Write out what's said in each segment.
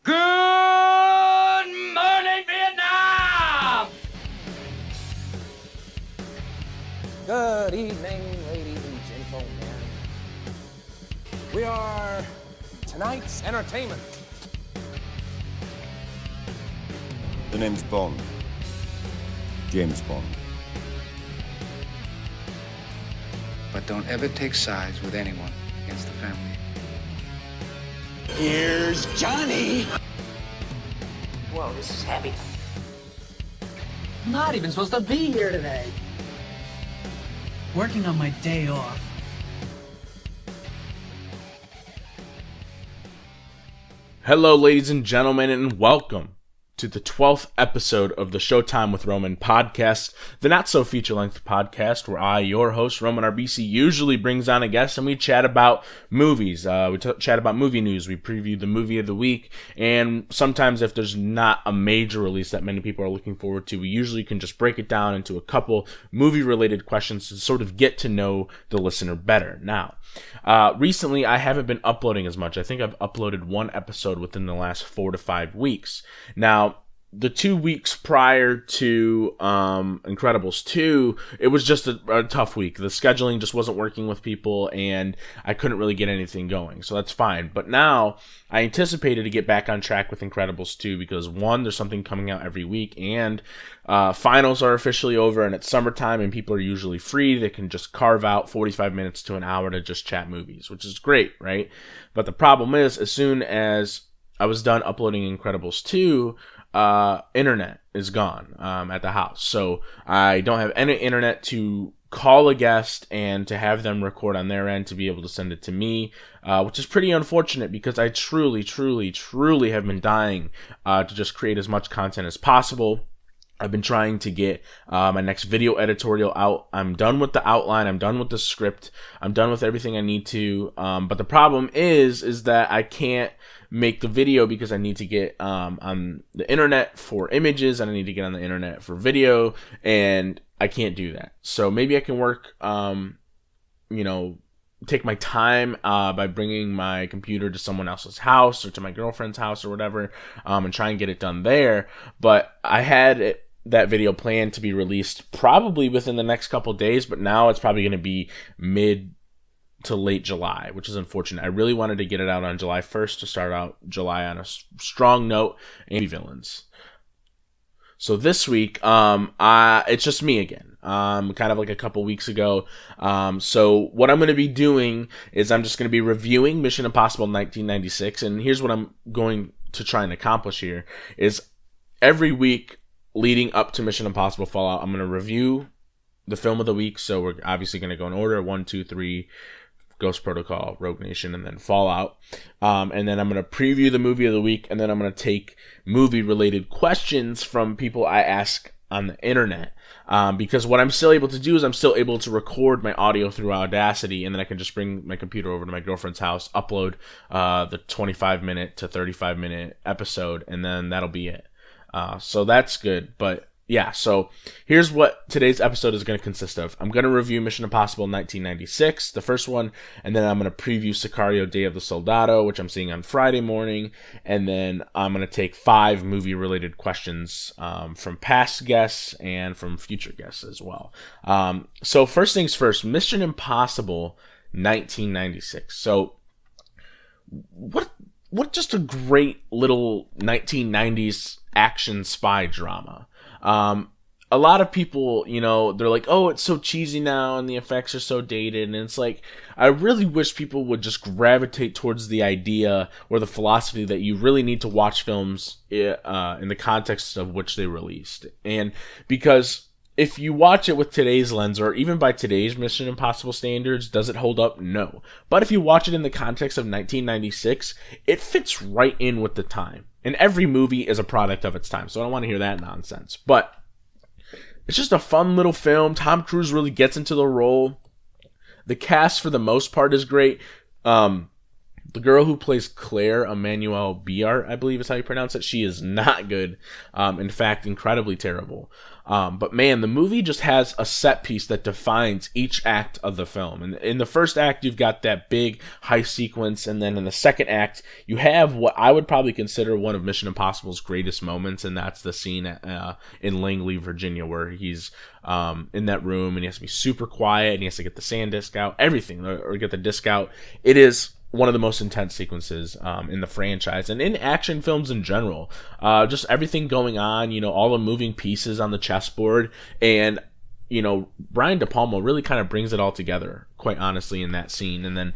Good morning, Vietnam! Good evening, ladies and gentlemen. We are tonight's entertainment. The name's Bond. James Bond. But don't ever take sides with anyone against the family. Here's Johnny! Whoa, this is heavy. I'm not even supposed to be here today. Working on my day off. Hello, ladies and gentlemen, and welcome to the 12th episode of the Showtime with Roman podcast, the not-so-feature-length podcast where I, your host, Roman RBC, usually brings on a guest and we chat about movies. We chat about movie news, we preview the movie of the week, and sometimes if there's not a major release that many people are looking forward to, we usually can just break it down into a couple movie-related questions to sort of get to know the listener better. Now, recently I haven't been uploading as much. I think I've uploaded one episode within the last 4 to 5 weeks. Now, the 2 weeks prior to Incredibles 2, it was just a tough week. The scheduling just wasn't working with people, and I couldn't really get anything going, so that's fine. But now, I anticipated to get back on track with Incredibles 2 because, one, there's something coming out every week, and finals are officially over, and it's summertime, and people are usually free. They can just carve out 45 minutes to an hour to just chat movies, which is great, right? But the problem is, as soon as I was done uploading Incredibles 2, internet is gone at the house. So I don't have any internet to call a guest and to have them record on their end to be able to send it to me, which is pretty unfortunate because I truly have been dying to just create as much content as possible. I've been trying to get my next video editorial out. I'm done with the outline. I'm done with the script. I'm done with everything I need to. But the problem is that I can't make the video because I need to get on the internet for images and I need to get on the internet for video, and I can't do that. So maybe I can work, take my time by bringing my computer to someone else's house or to my girlfriend's house or whatever, and try and get it done there. But I had that video planned to be released probably within the next couple days, but now it's probably going to be mid to late July, which is unfortunate. I really wanted to get it out on July 1st to start out July on a strong note, and villains. So this week, it's just me again, kind of like a couple weeks ago. So what I'm going to be doing is I'm just going to be reviewing Mission Impossible 1996, and here's what I'm going to try and accomplish here, is every week leading up to Mission Impossible Fallout, I'm going to review the film of the week. So we're obviously going to go in order, 1, 2, 3, Ghost Protocol, Rogue Nation, and then Fallout. And then I'm going to preview the movie of the week, and then I'm going to take movie-related questions from people I ask on the internet. Because what I'm still able to do is I'm still able to record my audio through Audacity, and then I can just bring my computer over to my girlfriend's house, upload the 25-minute to 35-minute episode, and then that'll be it. So that's good, but yeah, so here's what today's episode is going to consist of. I'm going to review Mission Impossible 1996, the first one, and then I'm going to preview Sicario Day of the Soldado, which I'm seeing on Friday morning, and then I'm going to take 5 movie-related questions from past guests and from future guests as well. So first things first, Mission Impossible 1996. So what just a great little 1990s action spy drama. A lot of people, they're like, oh, it's so cheesy now and the effects are so dated. And it's like, I really wish people would just gravitate towards the idea or the philosophy that you really need to watch films in the context of which they released. And because if you watch it with today's lens, or even by today's Mission Impossible standards, does it hold up? No. But if you watch it in the context of 1996, it fits right in with the time. And every movie is a product of its time, so I don't want to hear that nonsense. But it's just a fun little film. Tom Cruise really gets into the role. The cast, for the most part, is great. The girl who plays Claire, Emmanuelle Biart, I believe is how you pronounce it, she is not good. In fact, incredibly terrible. But man, the movie just has a set piece that defines each act of the film. And in the first act, you've got that big heist sequence, and then in the second act, you have what I would probably consider one of Mission Impossible's greatest moments, and that's the scene in Langley, Virginia, where he's in that room and he has to be super quiet and he has to get the sand disc out, everything, or get the disc out. It is one of the most intense sequences in the franchise and in action films in general. Just everything going on, all the moving pieces on the chessboard, and Brian De Palma really kind of brings it all together, quite honestly, in that scene. And then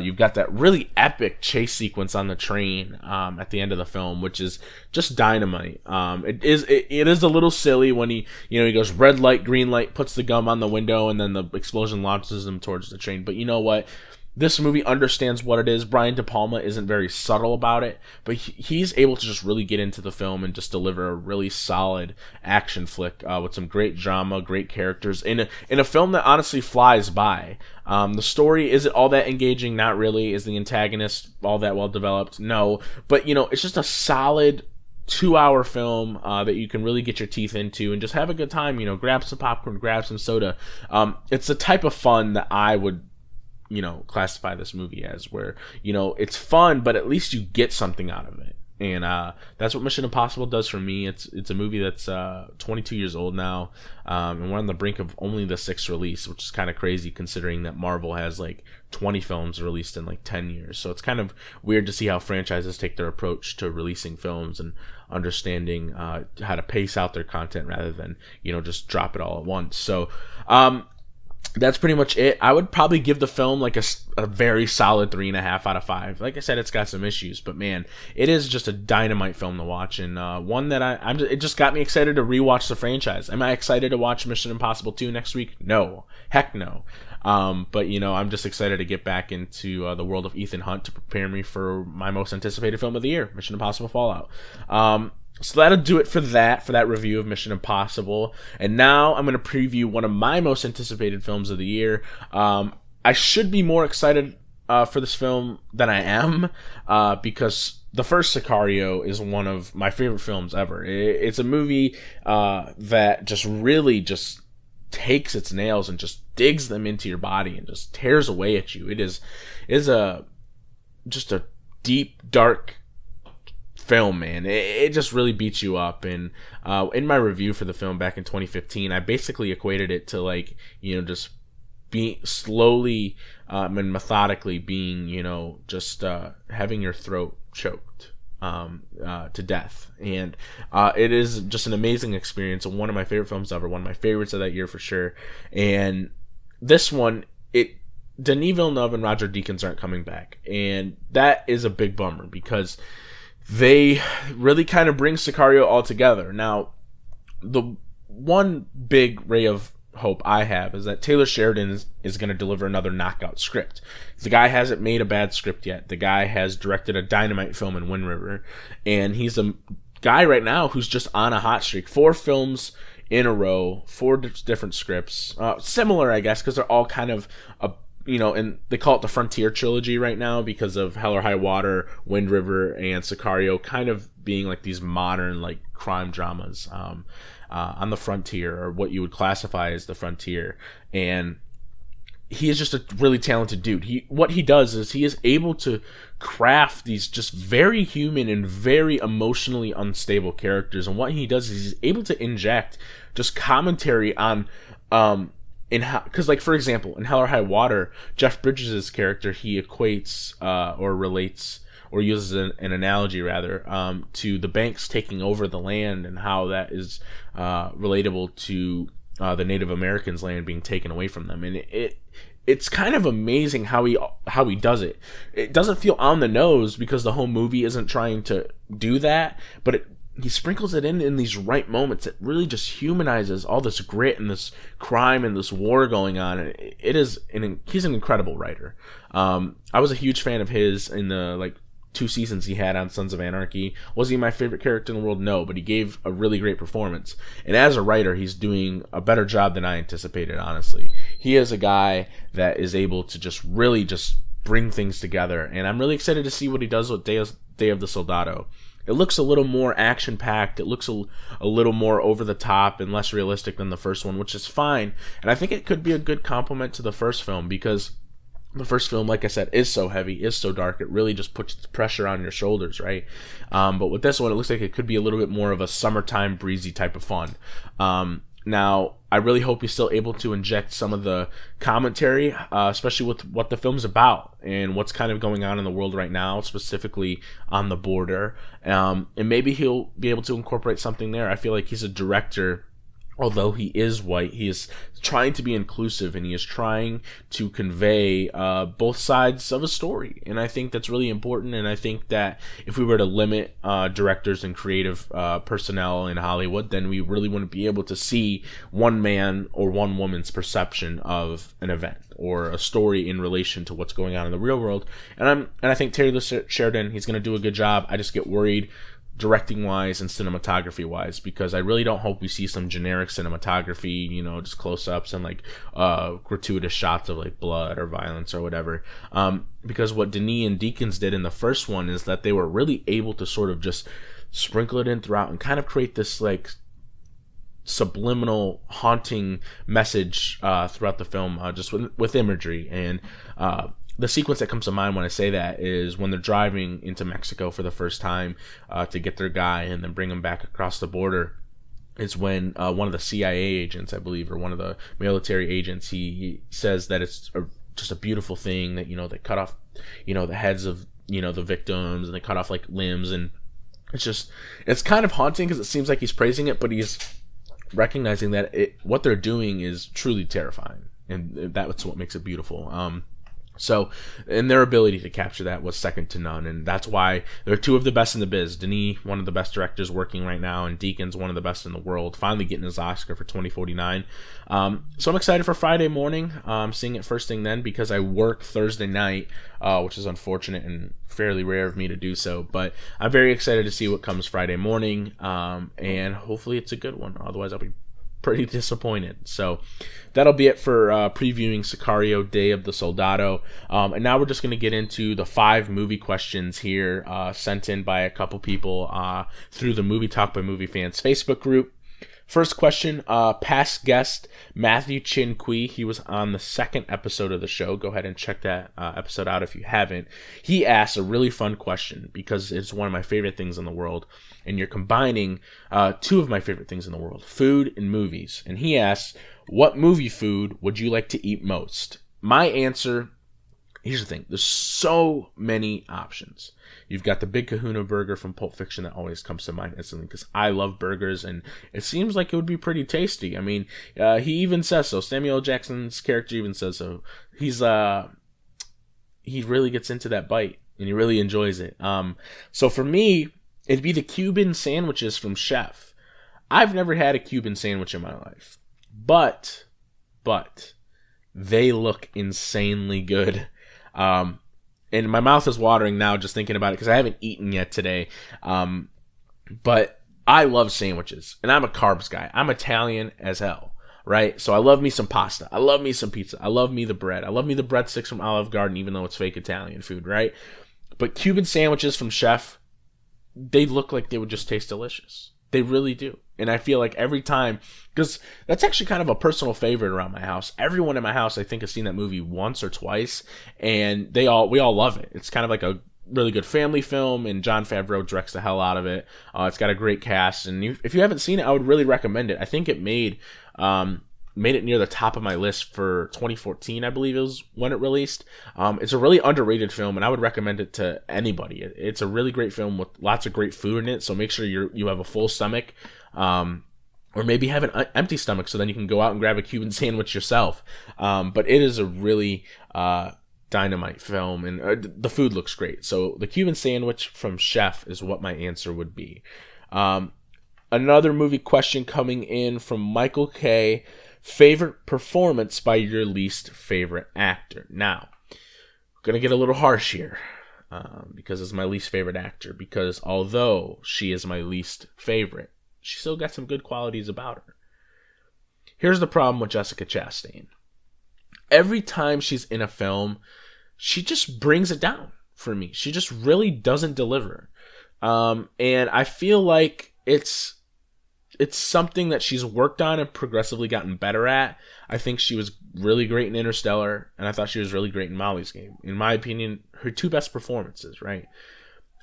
you've got that really epic chase sequence on the train at the end of the film, which is just dynamite. It is a little silly when he goes red light, green light, puts the gum on the window, and then the explosion launches him towards the train. But you know what? This movie understands what it is. Brian De Palma isn't very subtle about it, but he's able to just really get into the film and just deliver a really solid action flick with some great drama, great characters in a film that honestly flies by. The story, is it all that engaging? Not really. Is the antagonist all that well developed? No. But it's just a solid 2-hour film that you can really get your teeth into and just have a good time. Grab some popcorn, grab some soda. It's the type of fun that I would classify this movie as, where it's fun, but at least you get something out of it. And that's what Mission Impossible does for me. It's a movie that's 22 years old now, and we're on the brink of only the 6th release, which is kind of crazy considering that Marvel has like 20 films released in like 10 years. So it's kind of weird to see how franchises take their approach to releasing films and understanding how to pace out their content rather than just drop it all at once. So that's pretty much it. I would probably give the film like a very solid 3.5 out of 5. Like I said, it's got some issues, but man, it is just a dynamite film to watch, and one that it just got me excited to rewatch the franchise. Am I excited to watch Mission Impossible 2 next week? No, heck no. But I'm just excited to get back into the world of Ethan Hunt to prepare me for my most anticipated film of the year, Mission Impossible Fallout. So that'll do it for that review of Mission Impossible. And now I'm going to preview one of my most anticipated films of the year. I should be more excited for this film than I am, because the first Sicario is one of my favorite films ever. It's a movie that just really just takes its nails and just digs them into your body and just tears away at you. It is just a deep, dark film, man. It just really beats you up. And in my review for the film back in 2015, I basically equated it to just being slowly and methodically being just having your throat choked to death. And it is just an amazing experience, and one of my favorite films ever, one of my favorites of that year for sure. And this one, Denis Villeneuve and Roger Deakins aren't coming back, and that is a big bummer because they really kind of bring Sicario all together. Now, the one big ray of hope I have is that Taylor Sheridan is going to deliver another knockout script. The guy hasn't made a bad script yet. The guy has directed a dynamite film in Wind River, and he's a guy right now who's just on a hot streak. 4 films in a row, 4 different scripts. Similar, I guess, because they're all kind of and they call it the Frontier Trilogy right now because of Hell or High Water, Wind River, and Sicario kind of being like these modern like crime dramas on the frontier, or what you would classify as the frontier. And he is just a really talented dude. What he does is he is able to craft these just very human and very emotionally unstable characters. And what he does is he's able to inject just commentary on because, like, for example, in Hell or High Water, Jeff Bridges' character, he equates or relates or uses an analogy, rather, to the banks taking over the land and how that is relatable to the Native Americans' land being taken away from them. And it's kind of amazing how he does it. It doesn't feel on the nose because the whole movie isn't trying to do that, but he sprinkles it in these right moments. It really just humanizes all this grit and this crime and this war going on. He's an incredible writer. I was a huge fan of his in the 2 seasons he had on Sons of Anarchy. Was he my favorite character in the world? No, but he gave a really great performance. And as a writer, he's doing a better job than I anticipated, honestly. He is a guy that is able to just really just bring things together. And I'm really excited to see what he does with Day of the Soldado. it looks a little more action packed. It looks a little more over the top and less realistic than the first one, which is fine. And I think it could be a good compliment to the first film, because the first film, like I said, is so heavy, is so dark. It really just puts pressure on your shoulders, right? But with this one, it looks like it could be a little bit more of a summertime breezy type of fun. Now, I really hope he's still able to inject some of the commentary, especially with what the film's about and what's kind of going on in the world right now, specifically on the border. And maybe he'll be able to incorporate something there. I feel like he's a director, although he is white, he is trying to be inclusive, and he is trying to convey both sides of a story. And I think that's really important. And I think that if we were to limit directors and creative personnel in Hollywood, then we really wouldn't be able to see one man or one woman's perception of an event or a story in relation to what's going on in the real world. And I think Taylor Sheridan, he's going to do a good job. I just get worried directing wise and cinematography wise, because I really don't hope we see some generic cinematography, just close-ups and like gratuitous shots of like blood or violence or whatever, because what Denis and Deakins did in the first one is that they were really able to sort of just sprinkle it in throughout and kind of create this like subliminal haunting message throughout the film, just with imagery. And the sequence that comes to mind when I say that is when they're driving into Mexico for the first time to get their guy and then bring him back across the border. Is when one of the CIA agents, I believe, or one of the military agents, he says that it's just a beautiful thing that, they cut off, the heads of, the victims, and they cut off like limbs. And it's kind of haunting because it seems like he's praising it, but he's recognizing that what they're doing is truly terrifying. And that's what makes it beautiful. So, and their ability to capture that was second to none, and that's why they're two of the best in the biz. Denis, one of the best directors working right now, and Deakins, one of the best in the world, finally getting his Oscar for 2049. So I'm excited for Friday morning, seeing it first thing then, because I work Thursday night, which is unfortunate and fairly rare of me to do so, but I'm very excited to see what comes Friday morning, and hopefully it's a good one. Otherwise I'll be pretty disappointed. So that'll be it for previewing Sicario Day of the Soldado. And now we're just going to get into the 5 movie questions here sent in by a couple people through the Movie Talk by Movie Fans Facebook group. First question, past guest Matthew Chin Kui. He was on the 2nd episode of the show. Go ahead and check that episode out if you haven't. He asked a really fun question because it's one of my favorite things in the world. And you're combining 2 of my favorite things in the world, food and movies. And he asks, what movie food would you like to eat most? My answer, here's the thing. There's so many options. You've got the Big Kahuna burger from Pulp Fiction that always comes to mind instantly because I love burgers and it seems like it would be pretty tasty. I mean, he even says so. Samuel L. Jackson's character even says so. He really gets into that bite and he really enjoys it. So for me, it'd be the Cuban sandwiches from Chef. I've never had a Cuban sandwich in my life, but they look insanely good. And my mouth is watering now just thinking about it because I haven't eaten yet today. But I love sandwiches, and I'm a carbs guy. I'm Italian as hell, right? So I love me some pasta. I love me some pizza. I love me the bread. I love me the breadsticks from Olive Garden, even though it's fake Italian food, right? But Cuban sandwiches from Chef, they look like they would just taste delicious. They really do. And I feel like every time, because that's actually kind of a personal favorite around my house. Everyone in my house, I think, has seen that movie once or twice, and we all love it. It's kind of like a really good family film, and Jon Favreau directs the hell out of it. It's got a great cast, and if you haven't seen it, I would really recommend it. I think it made it near the top of my list for 2014, I believe it was when it released. It's a really underrated film, and I would recommend it to anybody. It's a really great film with lots of great food in it, so make sure you have a full stomach, or maybe have an empty stomach so then you can go out and grab a Cuban sandwich yourself. But it is a really dynamite film, and the food looks great. So the Cuban sandwich from Chef is what my answer would be. Another movie question coming in from Michael K. Favorite performance by your least favorite actor? Now, I'm going to get a little harsh here because it's my least favorite actor. Because although she is my least favorite, she still got some good qualities about her. Here's the problem with Jessica Chastain. Every time she's in a film, she just brings it down for me. She just really doesn't deliver. And I feel like it's something that she's worked on and progressively gotten better at. I think she was really great in Interstellar, and I thought she was really great in Molly's Game. In my opinion, her two best performances, right?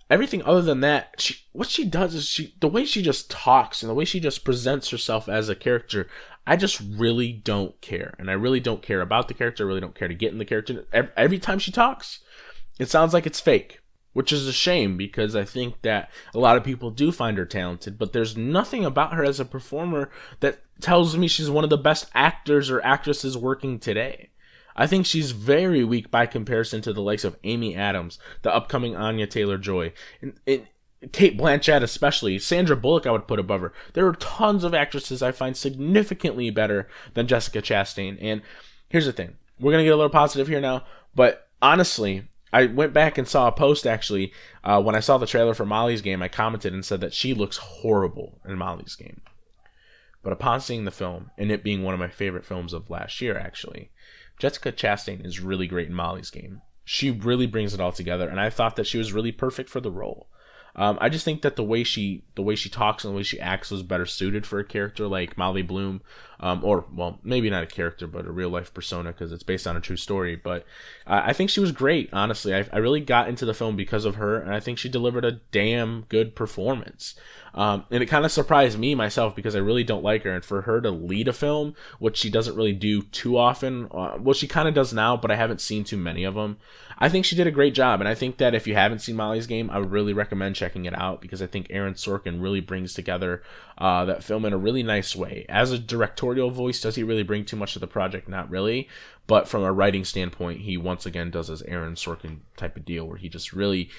Everything other than that, what she does is the way she just talks and the way she just presents herself as a character, I just really don't care. And I really don't care about the character. I really don't care to get in the character. Every time she talks, it sounds like it's fake, which is a shame because I think that a lot of people do find her talented, but there's nothing about her as a performer that tells me she's one of the best actors or actresses working today. I think she's very weak by comparison to the likes of Amy Adams, the upcoming Anya Taylor-Joy, and Cate Blanchett especially. Sandra Bullock I would put above her. There are tons of actresses I find significantly better than Jessica Chastain. And here's the thing. We're going to get a little positive here now, but honestly, I went back and saw a post actually. When I saw the trailer for Molly's Game, I commented and said that she looks horrible in Molly's Game. But upon seeing the film, and it being one of my favorite films of last year actually, Jessica Chastain is really great in Molly's Game. She really brings it all together, and I thought that she was really perfect for the role. I just think that the way she talks and the way she acts was better suited for a character like Molly Bloom, or well, maybe not a character, but a real life persona because it's based on a true story. But I think she was great. Honestly, I really got into the film because of her, and I think she delivered a damn good performance. And it kind of surprised me myself because I really don't like her, and for her to lead a film, which she doesn't really do too often, well, she kind of does now, but I haven't seen too many of them. I think she did a great job, and I think that if you haven't seen Molly's Game, I would really recommend checking it out because I think Aaron Sorkin really brings together that film in a really nice way. As a directorial voice, does he really bring too much to the project? Not really, but from a writing standpoint, he once again does his Aaron Sorkin type of deal where he just really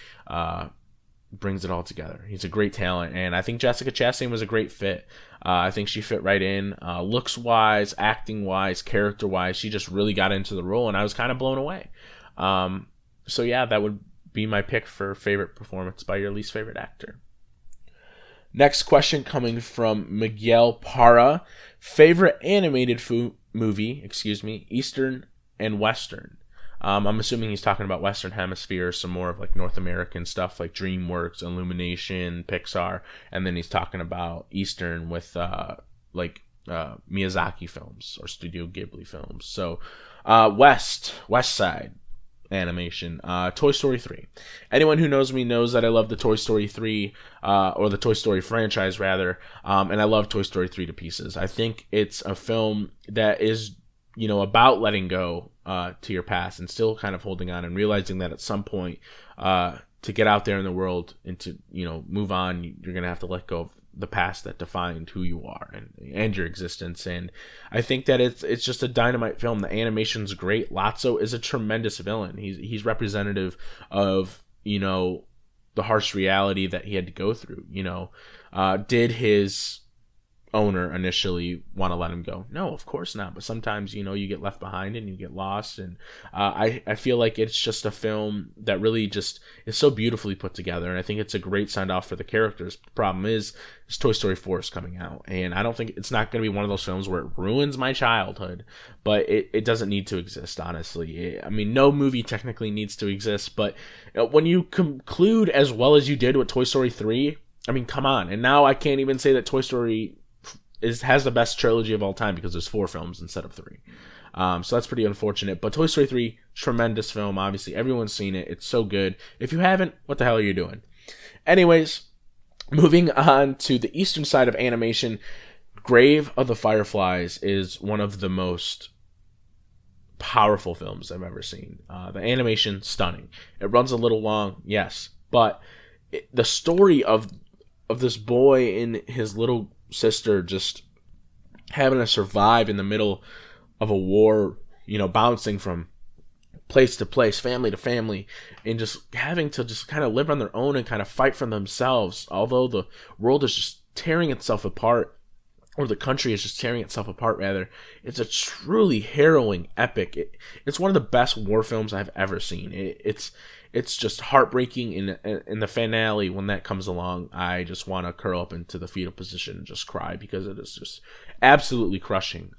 brings it all together. He's a great talent, and I think Jessica Chastain was a great fit. I think she fit right in, looks-wise, acting-wise, character-wise. She just really got into the role, and I was kind of blown away. So yeah, that would be my pick for favorite performance by your least favorite actor. Next question coming from Miguel Parra. Favorite animated movie, Eastern and Western. I'm assuming he's talking about Western Hemisphere, some more of like North American stuff like DreamWorks, Illumination, Pixar, and then he's talking about Eastern with Miyazaki films or Studio Ghibli films. So West Side animation, Toy Story 3. Anyone who knows me knows that I love the Toy Story 3 or the Toy Story franchise rather, and I love Toy Story 3 to pieces. I think it's a film that is about letting go to your past and still kind of holding on and realizing that at some point to get out there in the world and to move on, you're gonna have to let go of the past that defined who you are and your existence. And I think that it's just a dynamite film. The animation's great. Lotso is a tremendous villain. He's representative of the harsh reality that he had to go through. Did his owner initially want to let him go? No, of course not. But sometimes you get left behind and you get lost, and I feel like it's just a film that really just is so beautifully put together, and I think it's a great send off for the characters. The problem is Toy Story 4 is coming out, and I don't think it's not going to be one of those films where it ruins my childhood, but it doesn't need to exist, honestly. No movie technically needs to exist, but when you conclude as well as you did with Toy Story 3, come on. And now I can't even say that Toy Story has the best trilogy of all time because there's 4 films instead of 3. So that's pretty unfortunate. But Toy Story 3, tremendous film. Obviously, everyone's seen it. It's so good. If you haven't, what the hell are you doing? Anyways, moving on to the eastern side of animation, Grave of the Fireflies is one of the most powerful films I've ever seen. The animation, stunning. It runs a little long, yes. But the story of this boy and his little sister just having to survive in the middle of a war, bouncing from place to place, family to family, and just having to just kind of live on their own and kind of fight for themselves, although the world is just tearing itself apart, or the country is just tearing itself apart rather. It's a truly harrowing epic. It's one of the best war films I've ever seen. It's just heartbreaking. In the finale, when that comes along, I just want to curl up into the fetal position and just cry because it is just absolutely crushing.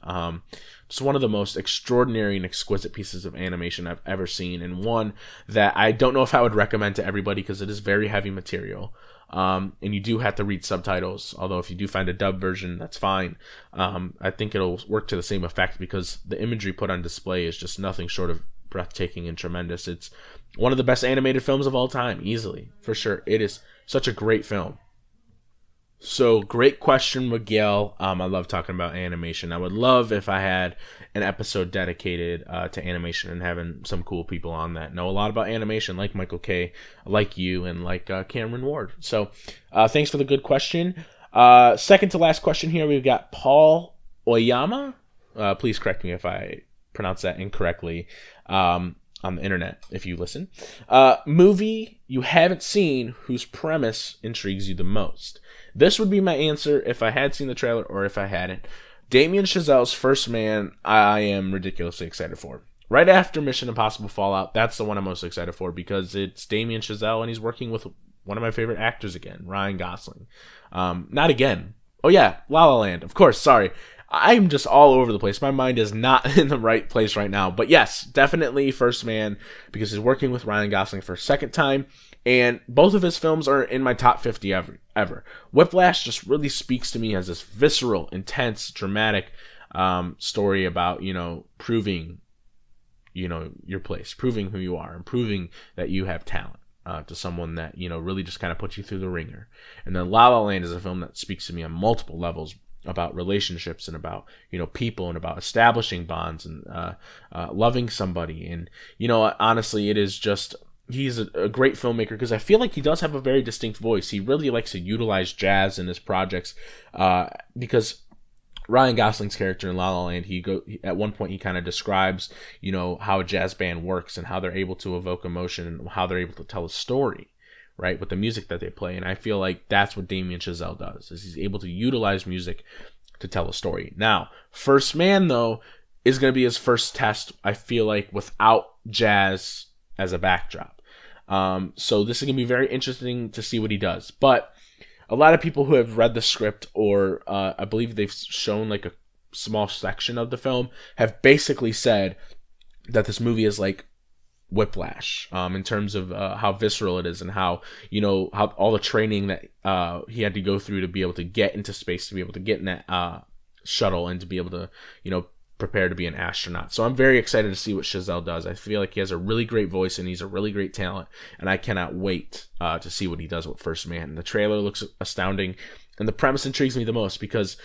Just one of the most extraordinary and exquisite pieces of animation I've ever seen, and one that I don't know if I would recommend to everybody because it is very heavy material. And you do have to read subtitles, although if you do find a dub version, that's fine. I think it'll work to the same effect because the imagery put on display is just nothing short of breathtaking and tremendous. It's one of the best animated films of all time, easily, for sure. It is such a great film. So, great question, Miguel. I love talking about animation. I would love if I had an episode dedicated to animation and having some cool people on that know a lot about animation, like Michael K., like you, and like Cameron Ward. So, thanks for the good question. Second to last question here, we've got Paul Oyama. Please correct me if I pronounce that incorrectly on the internet, if you listen. Movie you haven't seen whose premise intrigues you the most. This would be my answer if I had seen the trailer or if I hadn't. Damien Chazelle's First Man, I am ridiculously excited for. Right after Mission Impossible Fallout, that's the one I'm most excited for because it's Damien Chazelle and he's working with one of my favorite actors again, Ryan Gosling. Not again. Oh yeah, La La Land. Of course, sorry. I'm just all over the place. My mind is not in the right place right now. But yes, definitely First Man because he's working with Ryan Gosling for a second time. And both of his films are in my top 50 ever. Whiplash just really speaks to me as this visceral, intense, dramatic story about, proving, your place, proving who you are, and proving that you have talent to someone that, really just kind of puts you through the ringer. And then La La Land is a film that speaks to me on multiple levels about relationships and about, people and about establishing bonds and loving somebody. And, honestly, it is just... He's a great filmmaker because I feel like he does have a very distinct voice. He really likes to utilize jazz in his projects because Ryan Gosling's character in La La Land, at one point he kind of describes, how a jazz band works and how they're able to evoke emotion and how they're able to tell a story, right, with the music that they play. And I feel like that's what Damien Chazelle does, is he's able to utilize music to tell a story. Now, First Man, though, is going to be his first test, I feel like, without jazz as a backdrop. So this is going to be very interesting to see what he does. But a lot of people who have read the script or I believe they've shown like a small section of the film have basically said that this movie is like Whiplash in terms of how visceral it is and how, how all the training that he had to go through to be able to get into space, to be able to get in that shuttle and to be able to, prepare to be an astronaut. So I'm very excited to see what Chazelle does. I feel like he has a really great voice and he's a really great talent, and I cannot wait to see what he does with First Man. The trailer looks astounding, and the premise intrigues me the most because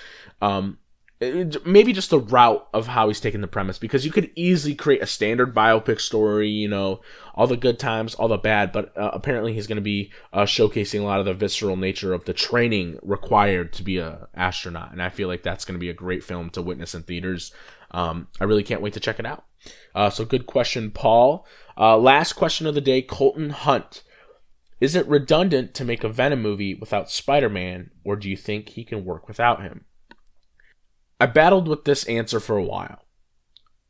maybe just the route of how he's taken the premise, because you could easily create a standard biopic story, all the good times, all the bad, but apparently he's going to be showcasing a lot of the visceral nature of the training required to be an astronaut, and I feel like that's going to be a great film to witness in theaters. I really can't wait to check it out. So good question, Paul. Last question of the day, Colton Hunt. Is it redundant to make a Venom movie without Spider-Man, or do you think he can work without him? I battled with this answer for a while,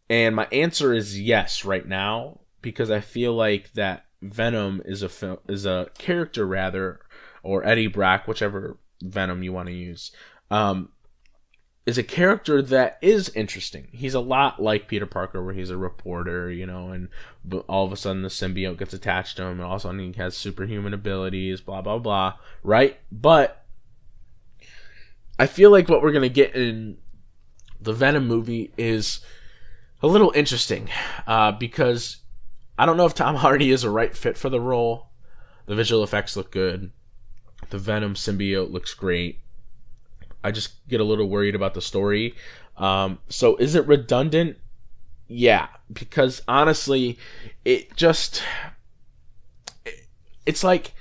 and my answer is yes right now, because I feel like that Venom is a character rather, or Eddie Brock, whichever Venom you want to use, is a character that is interesting. He's a lot like Peter Parker, where he's a reporter, and all of a sudden the symbiote gets attached to him, and all of a sudden he has superhuman abilities, blah, blah, blah, right? But I feel like what we're going to get in the Venom movie is a little interesting because I don't know if Tom Hardy is a right fit for the role. The visual effects look good. The Venom symbiote looks great. I just get a little worried about the story. So is it redundant? Yeah, because honestly, it's like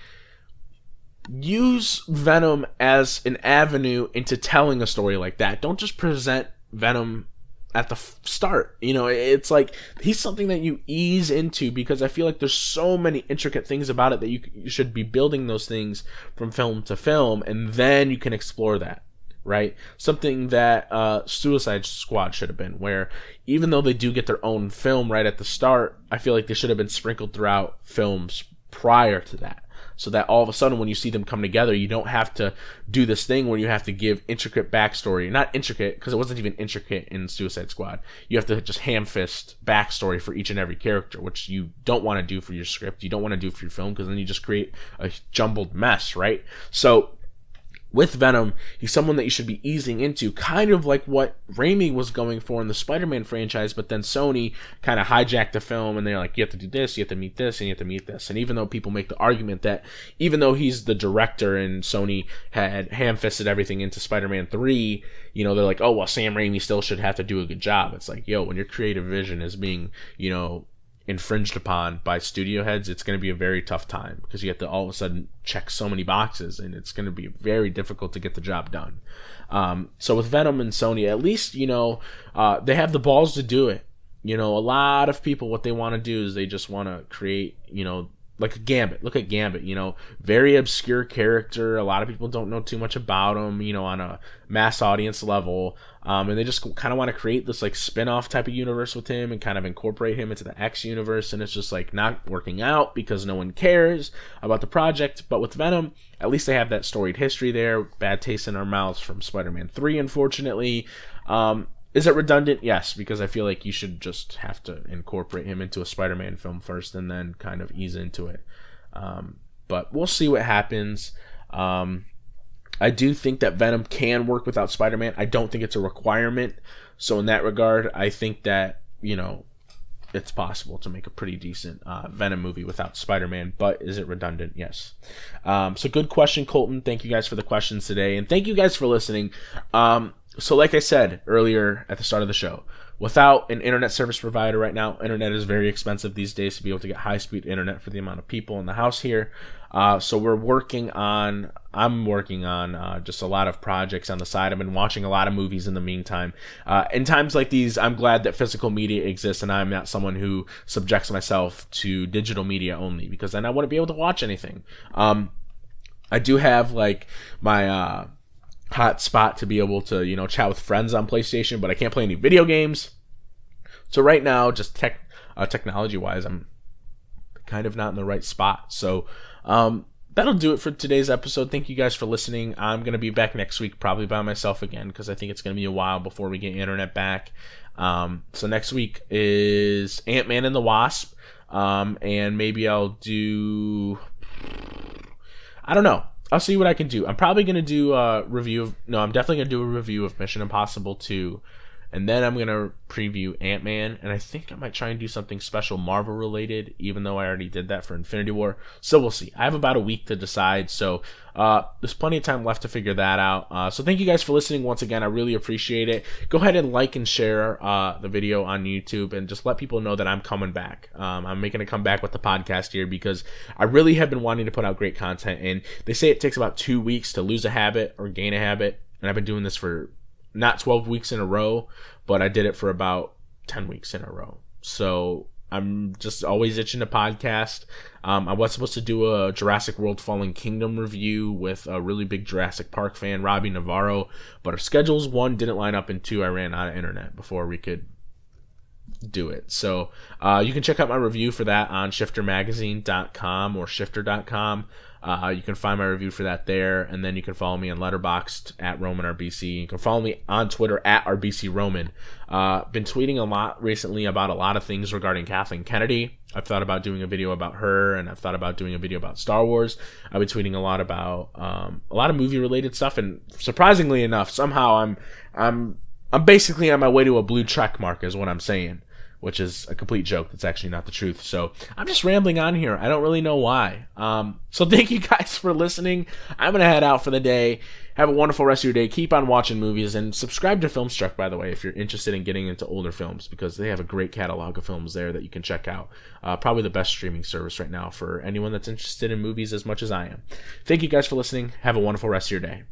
use Venom as an avenue into telling a story like that. Don't just present Venom at the start. It's like he's something that you ease into, because I feel like there's so many intricate things about it that you should be building those things from film to film, and then you can explore that, right? Something that Suicide Squad should have been, where even though they do get their own film right at the start, I feel like they should have been sprinkled throughout films prior to that. so that all of a sudden when you see them come together, you don't have to do this thing where you have to give intricate backstory. Not intricate, because it wasn't even intricate in Suicide Squad. You have to just ham-fist backstory for each and every character, which you don't want to do for your script. You don't want to do for your film, because then you just create a jumbled mess, right? So with Venom, he's someone that you should be easing into, kind of like what Raimi was going for in the Spider-Man franchise, but then Sony kind of hijacked the film, and they're like, you have to do this, you have to meet this, and you have to meet this. And even though people make the argument that even though he's the director and Sony had ham-fisted everything into Spider-Man 3, they're like, oh, well, Sam Raimi still should have to do a good job. It's like, yo, when your creative vision is being, infringed upon by studio heads, it's going to be a very tough time, because you have to all of a sudden check so many boxes, and it's going to be very difficult to get the job done. So with Venom and Sony, at least they have the balls to do it. A lot of people, what they want to do is they just want to create like a Gambit. Look at Gambit, very obscure character. A lot of people don't know too much about him, on a mass audience level. And they just kind of want to create this like spin-off type of universe with him and kind of incorporate him into the X universe. And it's just like not working out because no one cares about the project. But with Venom, at least they have that storied history there. Bad taste in our mouths from Spider-Man 3, unfortunately. Is it redundant? Yes, because I feel like you should just have to incorporate him into a Spider-Man film first and then kind of ease into it. But we'll see what happens. I do think that Venom can work without Spider-Man. I don't think it's a requirement. So in that regard, I think that, it's possible to make a pretty decent Venom movie without Spider-Man. But is it redundant? Yes. So good question, Colton. Thank you guys for the questions today. And thank you guys for listening. So like I said earlier at the start of the show, without an internet service provider right now, internet is very expensive these days to be able to get high-speed internet for the amount of people in the house here. So I'm working on just a lot of projects on the side. I've been watching a lot of movies in the meantime. In times like these, I'm glad that physical media exists and I'm not someone who subjects myself to digital media only, because then I wouldn't be able to watch anything. I do have like my hot spot to be able to chat with friends on PlayStation, but I can't play any video games. So right now, just technology wise, I'm kind of not in the right spot. So that'll do it for today's episode. Thank you guys for listening. I'm gonna be back next week, probably by myself again, because I think it's gonna be a while before we get internet back. So next week is Ant-Man and the Wasp, and maybe I'll do, I don't know. I'll see what I can do. I'm probably going to do a review of... No, I'm definitely going to do a review of Mission Impossible 2. And then I'm going to preview Ant-Man. And I think I might try and do something special Marvel-related, even though I already did that for Infinity War. So we'll see. I have about a week to decide. So there's plenty of time left to figure that out. So thank you guys for listening once again. I really appreciate it. Go ahead and like and share the video on YouTube. And just let people know that I'm coming back. I'm making a comeback with the podcast here because I really have been wanting to put out great content. And they say it takes about 2 weeks to lose a habit or gain a habit. And I've been doing this for... not 12 weeks in a row, but I did it for about 10 weeks in a row. So I'm just always itching to podcast. I was supposed to do a Jurassic World Fallen Kingdom review with a really big Jurassic Park fan, Robbie Navarro, but our schedules, 1, didn't line up, and 2, I ran out of internet before we could do it. So you can check out my review for that on shiftermagazine.com or shifter.com. You can find my review for that there, and then you can follow me on Letterboxd at RomanRBC. You can follow me on Twitter at RBCRoman. Been tweeting a lot recently about a lot of things regarding Kathleen Kennedy. I've thought about doing a video about her, and I've thought about doing a video about Star Wars. I've been tweeting a lot about a lot of movie-related stuff, and surprisingly enough, somehow I'm basically on my way to a blue check mark, is what I'm saying, which is a complete joke. That's actually not the truth. So I'm just rambling on here. I don't really know why. So thank you guys for listening. I'm going to head out for the day. Have a wonderful rest of your day. Keep on watching movies, and subscribe to Filmstruck, by the way, if you're interested in getting into older films, because they have a great catalog of films there that you can check out. Probably the best streaming service right now for anyone that's interested in movies as much as I am. Thank you guys for listening. Have a wonderful rest of your day.